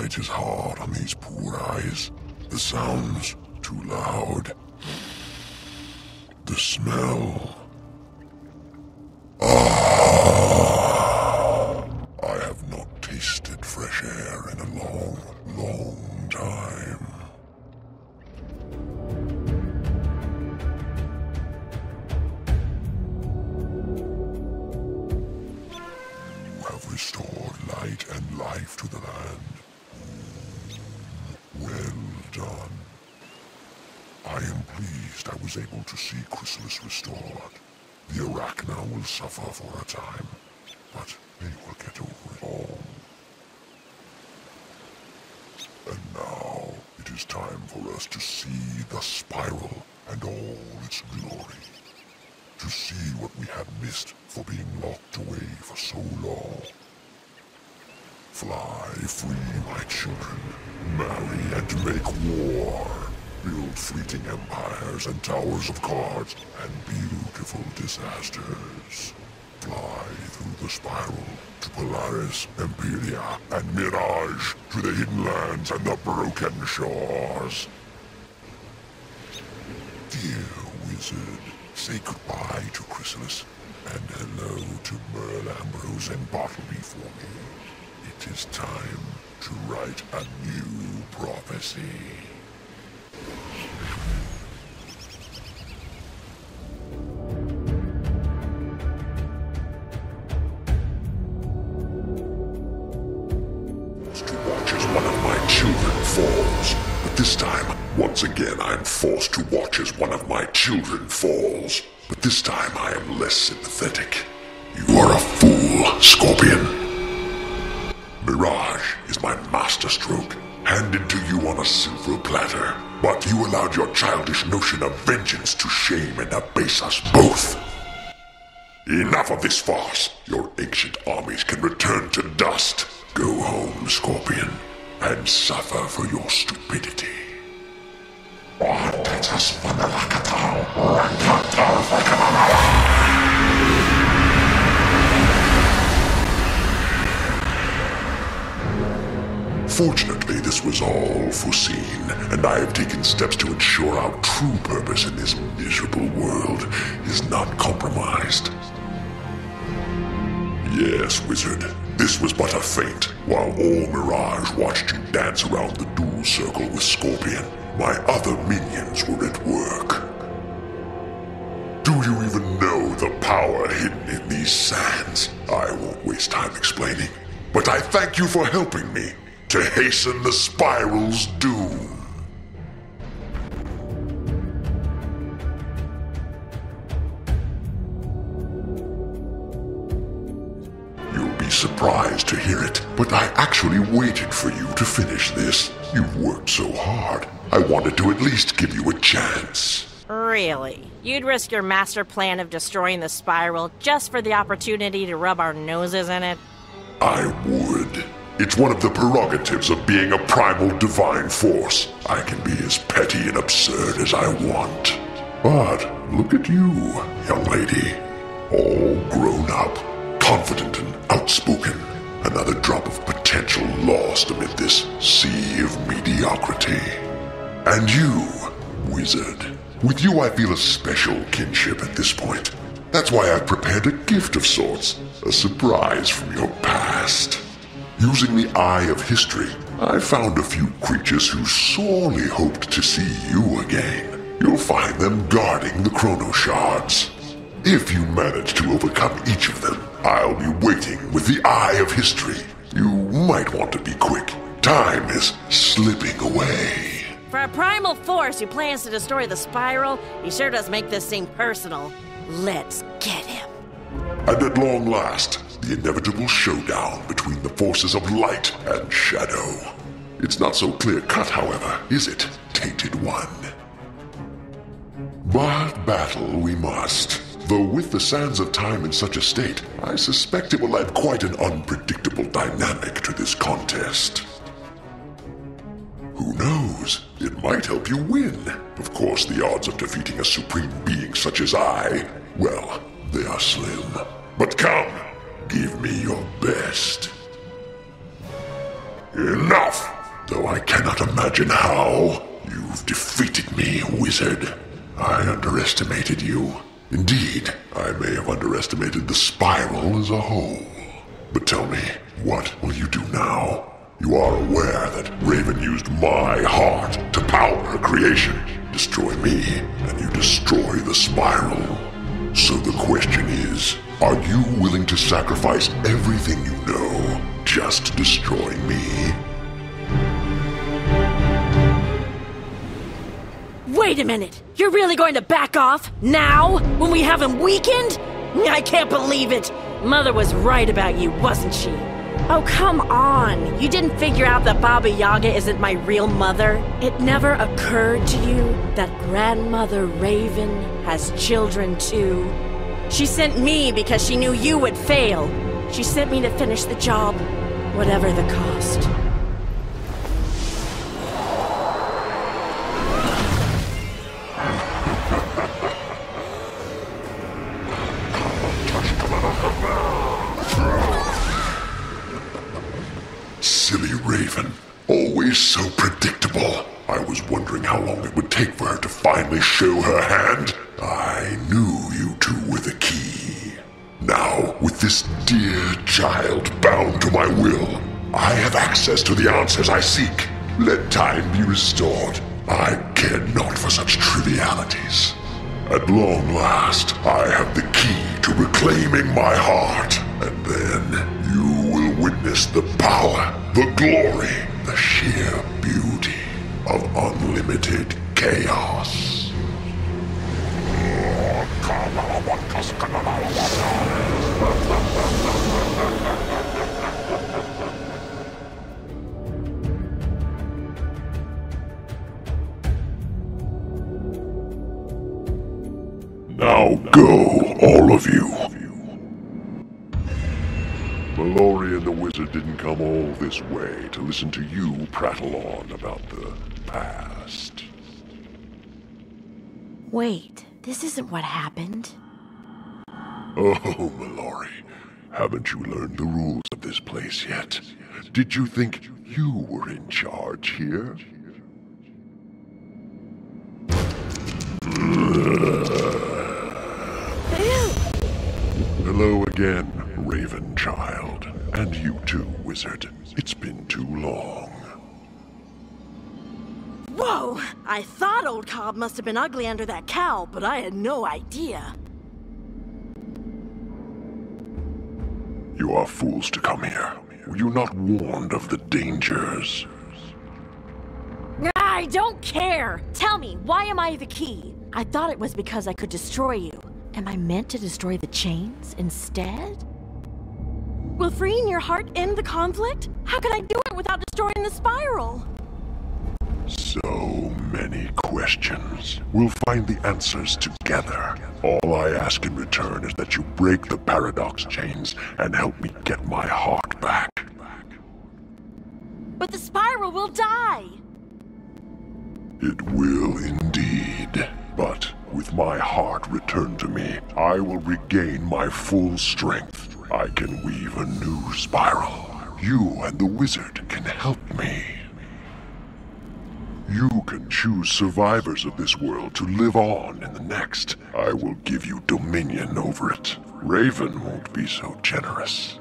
light is hard on these poor eyes. The sounds too loud. The smell. I have not tasted fresh air in a long, long time. You have restored light and life to the land. Well done. I am pleased I was able to see Khrysalis restored. The Arachna will suffer for a time, but they will get over it all. And now it is time for us to see the spiral and all its glory. To see what we had missed for being locked away for so long. Fly free, my children. Marry and make war. Build fleeting empires and towers of cards and beautiful disasters. Fly through the spiral to Polaris, Empyrea, and Mirage, to the hidden lands and the broken shores. Dear wizard, say goodbye to Khrysalis, and hello to Merle Ambrose and Bartleby for me. It is time to write a new prophecy. Falls. But this time, once again, I'm forced to watch as one of my children falls. But this time, I am less sympathetic. You are a fool, Scorpion. Mirage is my masterstroke, handed to you on a silver platter. But you allowed your childish notion of vengeance to shame and abase us both. Enough of this farce. Your ancient armies can return to dust. Go home, Scorpion, and suffer for your stupidity. Fortunately, this was all foreseen, and I have taken steps to ensure our true purpose in this miserable world is not compromised. Yes, wizard. This was but a feint, while all Mirage watched you dance around the duel circle with Scorpion. My other minions were at work. Do you even know the power hidden in these sands? I won't waste time explaining, but I thank you for helping me to hasten the spiral's doom. Surprised to hear it, but I actually waited for you to finish this. You've worked so hard. I wanted to at least give you a chance. Really? You'd risk your master plan of destroying the spiral just for the opportunity to rub our noses in it? I would. It's one of the prerogatives of being a primal divine force. I can be as petty and absurd as I want. But look at you, young lady. All grown up. Confident and outspoken, another drop of potential lost amid this sea of mediocrity. And you, wizard, with you I feel a special kinship at this point. That's why I've prepared a gift of sorts, a surprise from your past. Using the eye of history, I found a few creatures who sorely hoped to see you again. You'll find them guarding the chrono shards. If you manage to overcome each of them, I'll be waiting with the eye of history. You might want to be quick. Time is slipping away. For a primal force who plans to destroy the spiral, he sure does make this seem personal. Let's get him. And at long last, the inevitable showdown between the forces of light and shadow. It's not so clear-cut, however, is it, Tainted One? But battle we must. Though with the sands of time in such a state, I suspect it will add quite an unpredictable dynamic to this contest. Who knows? It might help you win. Of course, the odds of defeating a supreme being such as I, well, they are slim. But come, give me your best. Enough! though I cannot imagine how. You've defeated me, wizard. I underestimated you. Indeed, I may have underestimated the spiral as a whole. But tell me, what will you do now? You are aware that Raven used my heart to power her creation. Destroy me, and you destroy the spiral. So the question is, are you willing to sacrifice everything you know just to destroy me? Wait a minute! You're really going to back off? Now? When we have him weakened? I can't believe it! Mother was right about you, wasn't she? Oh, come on! You didn't figure out that Baba Yaga isn't my real mother? It never occurred to you that Grandmother Raven has children too? She sent me because she knew you would fail. She sent me to finish the job, whatever the cost. Silly Raven. Always so predictable. I was wondering how long it would take for her to finally show her hand. I knew you two were the key. Now, with this dear child bound to my will, I have access to the answers I seek. Let time be restored. I care not for such trivialities. At long last, I have the key to reclaiming my heart, and then you will witness the power, the glory, the sheer beauty of unlimited chaos. Now go, all of you. Mallory and the wizard didn't come all this way to listen to you prattle on about the past. Wait, this isn't what happened. Oh, Mallory, haven't you learned the rules of this place yet? Did you think you were in charge here? Hello again, Raven child. And you too, wizard. It's been too long. Whoa! I thought old Cobb must have been ugly under that cowl, but I had no idea. You are fools to come here. Were you not warned of the dangers? I don't care! Tell me, why am I the key? I thought it was because I could destroy you. Am I meant to destroy the chains instead? Will freeing your heart end the conflict? How could I do it without destroying the spiral? So many questions. We'll find the answers together. All I ask in return is that you break the paradox chains and help me get my heart back. But the spiral will die! It will indeed. But with my heart returned to me, I will regain my full strength. I can weave a new spiral. You and the wizard can help me. You can choose survivors of this world to live on in the next. I will give you dominion over it. Raven won't be so generous.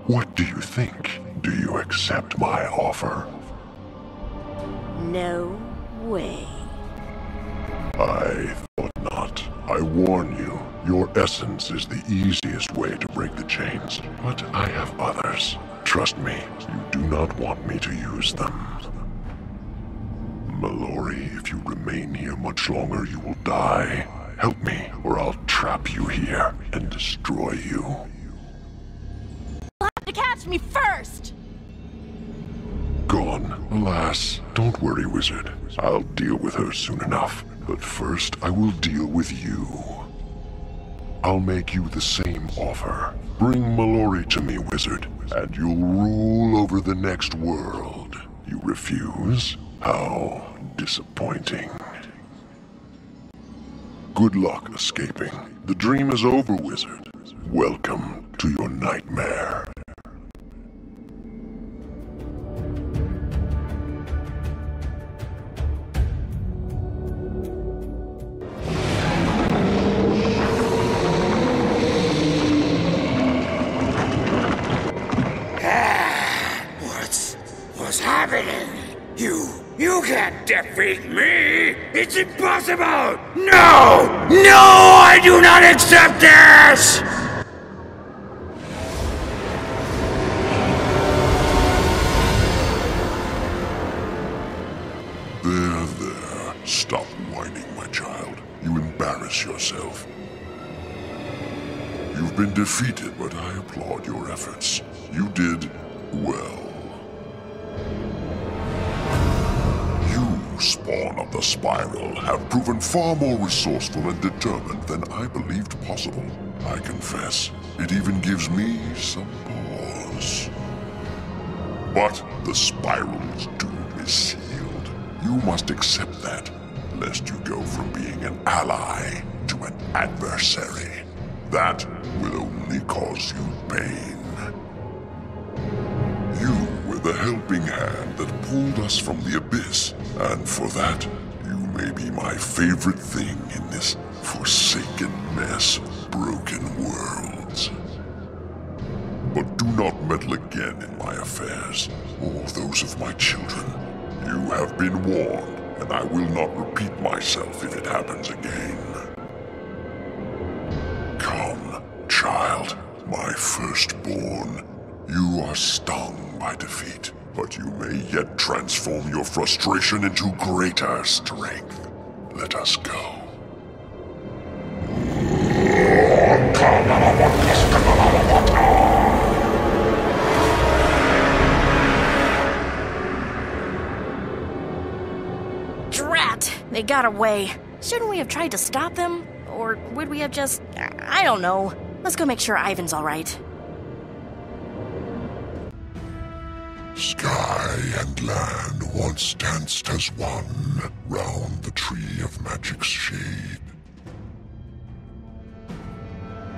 What do you think? Do you accept my offer? No way. I thought not. I warn you, your essence is the easiest way to break the chains, but I have others. Trust me, you do not want me to use them. Mallory, if you remain here much longer, you will die. Help me, or I'll trap you here and destroy you. You'll have to catch me first! Gone, alas. Don't worry, wizard. I'll deal with her soon enough. But first, I will deal with you. I'll make you the same offer. Bring Mallory to me, wizard, and you'll rule over the next world. You refuse? How disappointing. Good luck escaping. The dream is over, wizard. Welcome to your nightmare. defeat me? It's impossible! No! No! I do not accept this! There. Stop whining, my child. You embarrass yourself. You've been defeated, but I applaud your efforts. You did well. You, spawn of the Spiral, have proven far more resourceful and determined than I believed possible. I confess, it even gives me some pause. But the Spiral's doom is sealed. You must accept that, lest you go from being an ally to an adversary. That will only cause you pain. You were the helping hand that pulled us from the abyss, and for that, you may be my favorite thing in this forsaken mess of broken worlds. But do not meddle again in my affairs, or those of my children. You have been warned, and I will not repeat myself if it happens again. Come, child, my firstborn. You are stung by defeat, but you may yet transform your frustration into greater strength. Let us go. Drat! They got away. Shouldn't we have tried to stop them? Or would we have just... I don't know. Let's go make sure Ivan's alright. Sky and land once danced as one round the tree of magic's shade.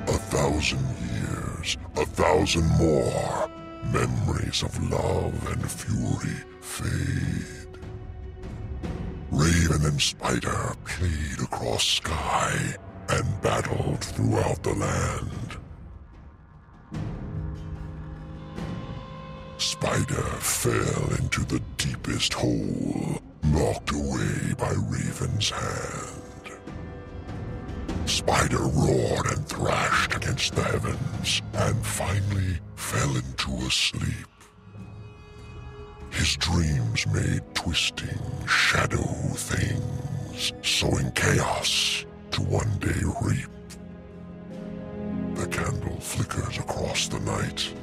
1,000 years, 1,000 more, memories of love and fury fade. Raven and Spider played across sky and battled throughout the land. Spider fell into the deepest hole, locked away by Raven's hand. Spider roared and thrashed against the heavens, and finally fell into a sleep. His dreams made twisting shadow things, sowing chaos to one day reap. The candle flickers across the night.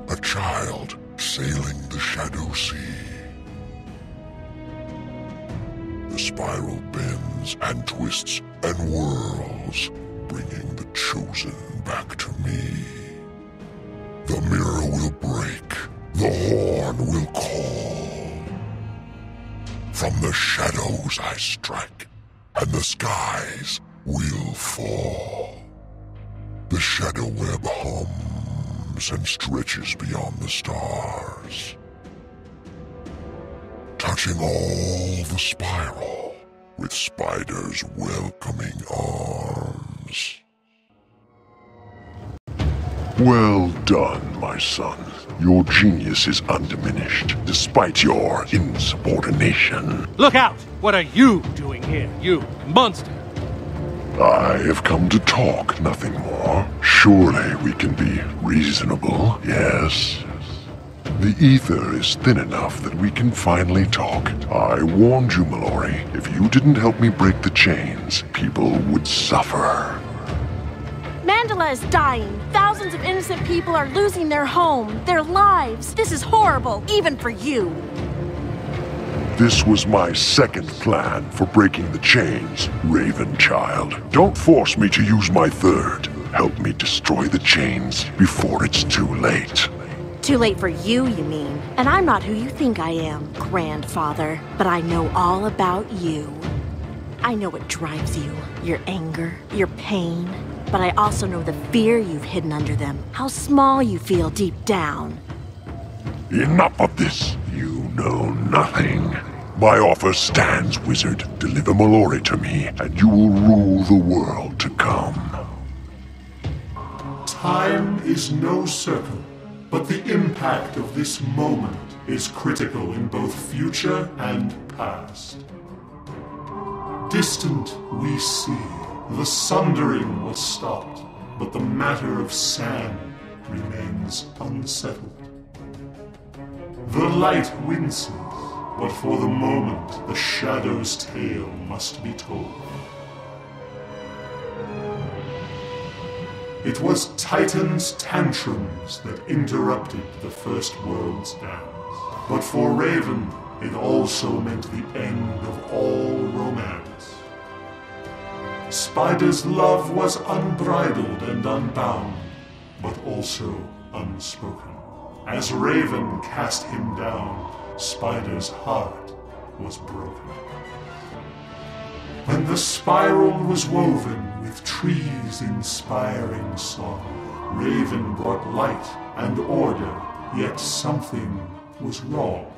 A child sailing the shadow sea. The spiral bends and twists and whirls, bringing the chosen back to me. The mirror will break, the horn will call. From the shadows I strike, and the skies will fall. The shadow web hums and stretches beyond the stars, touching all the spiral with Spider's welcoming arms. Well done, my son. Your genius is undiminished, despite your insubordination. Look out! What are you doing here, you monster? I have come to talk, nothing more. Surely we can be reasonable, yes? The ether is thin enough that we can finally talk. I warned you, Mallory. If you didn't help me break the chains, people would suffer. Mandala is dying. Thousands of innocent people are losing their home, their lives. This is horrible, even for you. This was my second plan for breaking the chains, Raven child. Don't force me to use my third. Help me destroy the chains before it's too late. Too late for you, you mean? And I'm not who you think I am, Grandfather. But I know all about you. I know what drives you, your anger, your pain. But I also know the fear you've hidden under them, how small you feel deep down. Enough of this. You know nothing. My offer stands, wizard. Deliver Mallory to me, and you will rule the world to come. Time is no circle, but the impact of this moment. is critical in both future and past. Distant we see, the sundering was stopped, but the matter of sand remains unsettled. The light winces, but for the moment the shadow's tale must be told. It was Titan's tantrums that interrupted the First World's dance. But for Raven, it also meant the end of all romance. Spider's love was unbridled and unbound, but also unspoken. As Raven cast him down, Spider's heart was broken. When the spiral was woven with trees' inspiring song, Raven brought light and order, yet something was wrong.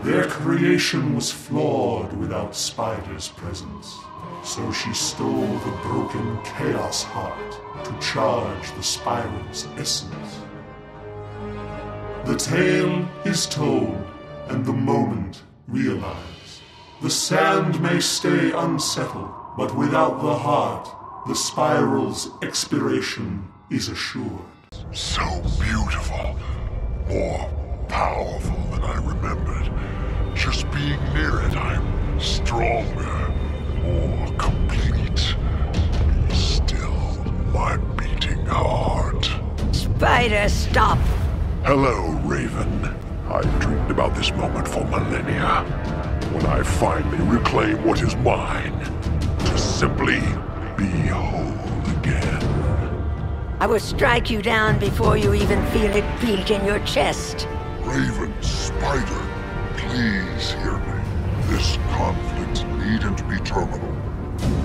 Their creation was flawed without Spider's presence, so she stole the broken Chaos Heart to charge the spiral's essence. The tale is told, and the moment realized. The sand may stay unsettled, but without the heart, the spiral's expiration is assured. So beautiful. More powerful than I remembered. Just being near it, I'm stronger, more complete. Be still, my beating heart. Spider, stop! Hello, Raven. I've dreamed about this moment for millennia. When I finally reclaim what is mine, to simply be whole again. I will strike you down before you even feel it beat in your chest. Raven, Spider, please hear me. This conflict needn't be terminal.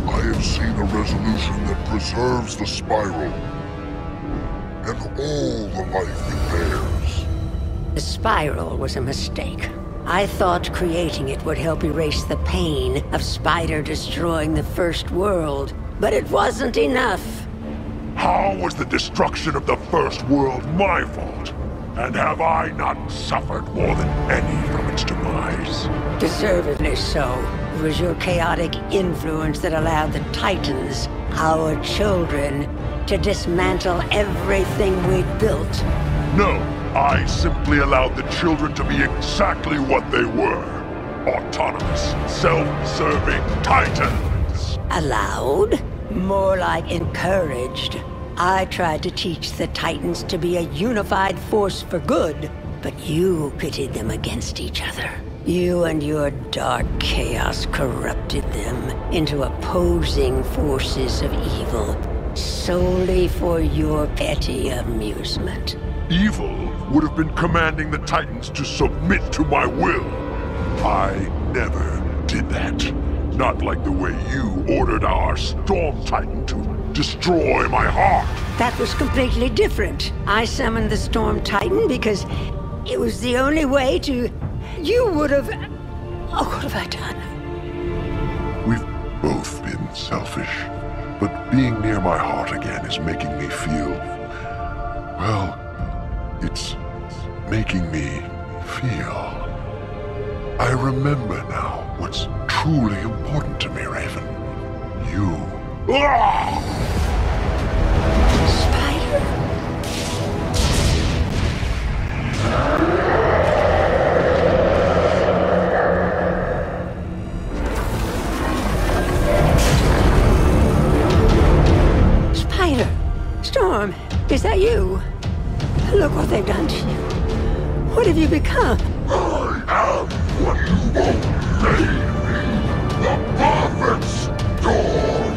I have seen a resolution that preserves the spiral and all the life it bears. The spiral was a mistake. I thought creating it would help erase the pain of Spider destroying the First World, but it wasn't enough. How was the destruction of the First World my fault? And have I not suffered more than any from its demise? Deservedly so. It was your chaotic influence that allowed the Titans, our children, to dismantle everything we'd built. No, I simply allowed the children to be exactly what they were. Autonomous, self-serving Titans. Allowed? More like encouraged. I tried to teach the Titans to be a unified force for good, but you pitted them against each other. You and your dark chaos corrupted them into opposing forces of evil, solely for your petty amusement. Evil would have been commanding the Titans to submit to my will. I never did that. Not like the way you ordered our Storm Titan to destroy my heart. That was completely different. I summoned the Storm Titan because it was the only way to... You would have... Oh, what have I done? We've both been selfish, but being near my heart again is making me feel... Well, it's making me feel. I remember now what's truly important to me, Raven. You. Ah! Spider? Spider! Storm, is that you? Look what they've done to you. What have you become? I am what you won't made me. The perfect storm.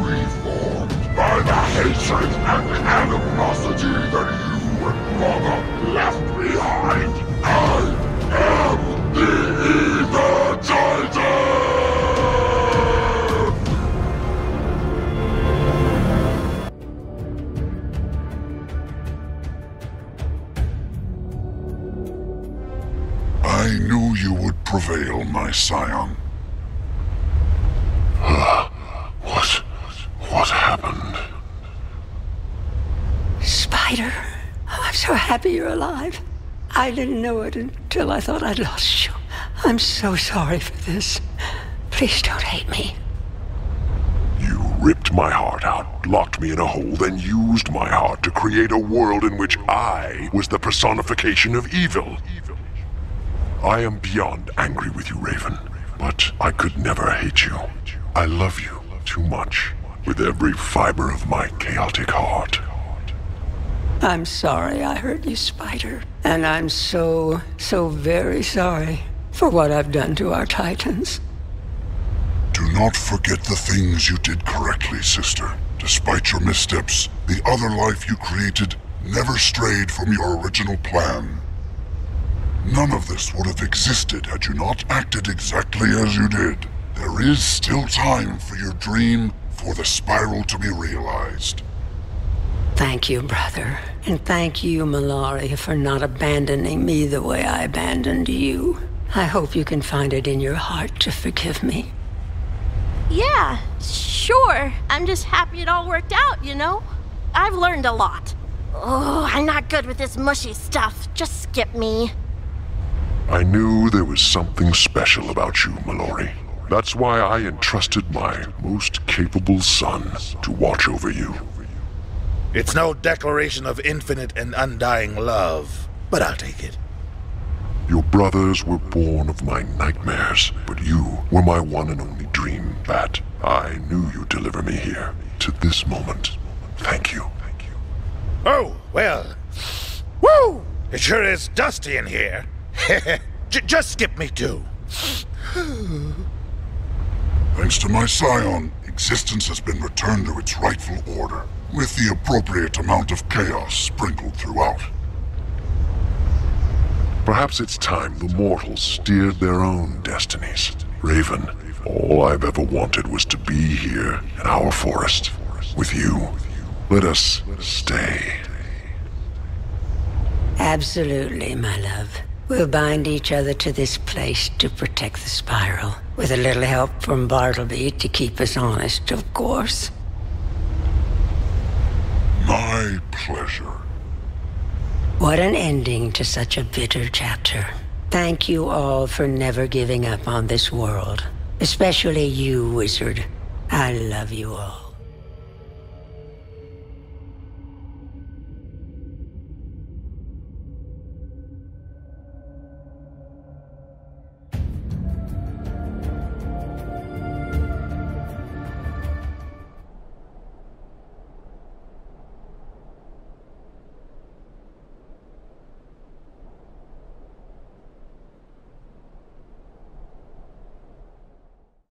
Reformed by the hatred and animosity that you and Mother left behind. I am the Ether Titan! I knew you would prevail, my scion. What happened? Spider, I'm so happy you're alive. I didn't know it until I thought I'd lost you. I'm so sorry for this. Please don't hate me. You ripped my heart out, locked me in a hole, then used my heart to create a world in which I was the personification of evil. I am beyond angry with you, Raven, but I could never hate you. I love you too much, with every fiber of my chaotic heart. I'm sorry I hurt you, Spider. And I'm so very sorry for what I've done to our Titans. Do not forget the things you did correctly, sister. Despite your missteps, the other life you created never strayed from your original plan. None of this would have existed had you not acted exactly as you did. There is still time for your dream, for the spiral to be realized. Thank you, brother. And thank you, Malaria, for not abandoning me the way I abandoned you. I hope you can find it in your heart to forgive me. Yeah, sure. I'm just happy it all worked out, you know? I've learned a lot. Oh, I'm not good with this mushy stuff. Just skip me. I knew there was something special about you, Mallory. That's why I entrusted my most capable son to watch over you. It's no declaration of infinite and undying love, but I'll take it. Your brothers were born of my nightmares, but you were my one and only dream, Bat. I knew you'd deliver me here, to this moment. Thank you. Oh, well. Woo! It sure is dusty in here. Just skip me too. Thanks to my scion, existence has been returned to its rightful order, with the appropriate amount of chaos sprinkled throughout. Perhaps it's time the mortals steered their own destinies. Raven, all I've ever wanted was to be here in our forest, with you. Let us stay. Absolutely, my love. We'll bind each other to this place to protect the spiral, with a little help from Bartleby to keep us honest, of course. My pleasure. What an ending to such a bitter chapter. Thank you all for never giving up on this world. Especially you, Wizard. I love you all.